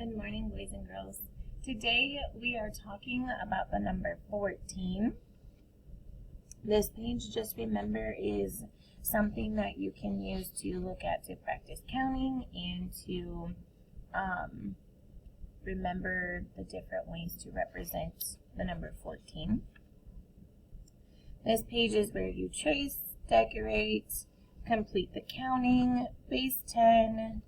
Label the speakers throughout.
Speaker 1: Good morning, boys and girls. Today we are talking about the number 14. This page, just remember, is something that you can use to look at to practice counting and to remember the different ways to represent the number 14. This page is where you trace, decorate, complete the counting, base 10,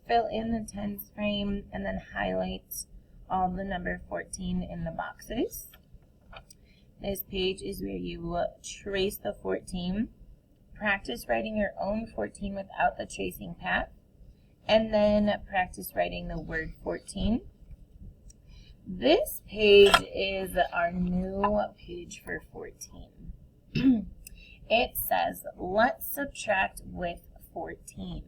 Speaker 1: fill in the tens frame, and then highlight all the number 14 in the boxes. This page is where you trace the 14, practice writing your own 14 without the tracing path, and then practice writing the word 14. This page is our new page for 14. It says, let's subtract with 14.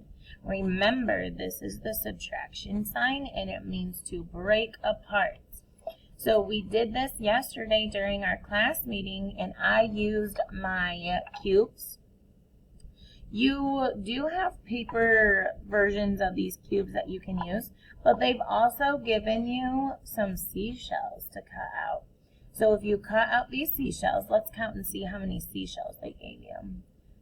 Speaker 1: Remember, this is the subtraction sign, and it means to break apart. So we did this yesterday during our class meeting, and I used my cubes. You do have paper versions of these cubes that you can use, but they've also given you some seashells to cut out. So if you cut out these seashells, let's count and see how many seashells they gave you.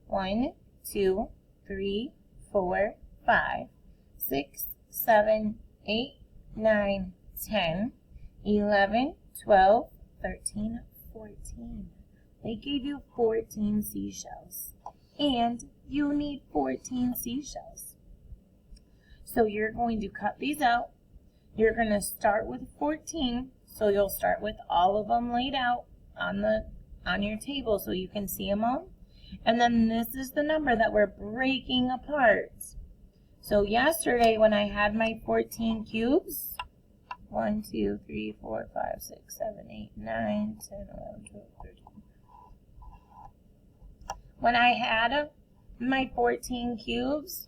Speaker 1: 1, 2, 3, 4, 5, 6, 7, 8, 9, 10, 11, 12, 13, 14. They gave you 14 seashells. And you need 14 seashells. So you're going to cut these out. You're going to start with 14. So you'll start with all of them laid out on your table so you can see them all. And then this is the number that we're breaking apart. So yesterday when I had my 14 cubes, 1, 2, 3, 4, 5, 6, 7, 8, 9, 10, 11, 12, 13. When I had my 14 cubes,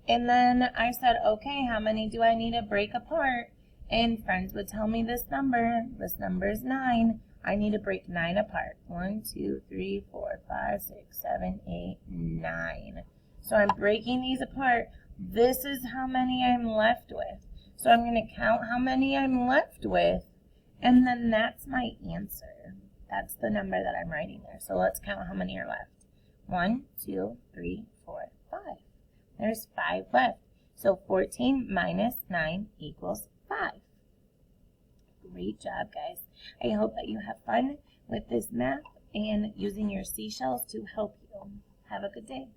Speaker 1: and then I said, okay, how many do I need to break apart? And friends would tell me this number is 9. I need to break 9 apart. 1, 2, 3, 4, 5, 6, 7, 8, 9. So I'm breaking these apart. This is how many I'm left with. So I'm going to count how many I'm left with, and then that's my answer. That's the number that I'm writing there. So let's count how many are left. 1, 2, 3, 4, 5. There's 5 left. So 14 minus 9 equals 5. Great job, guys. I hope that you have fun with this math and using your seashells to help you. Have a good day.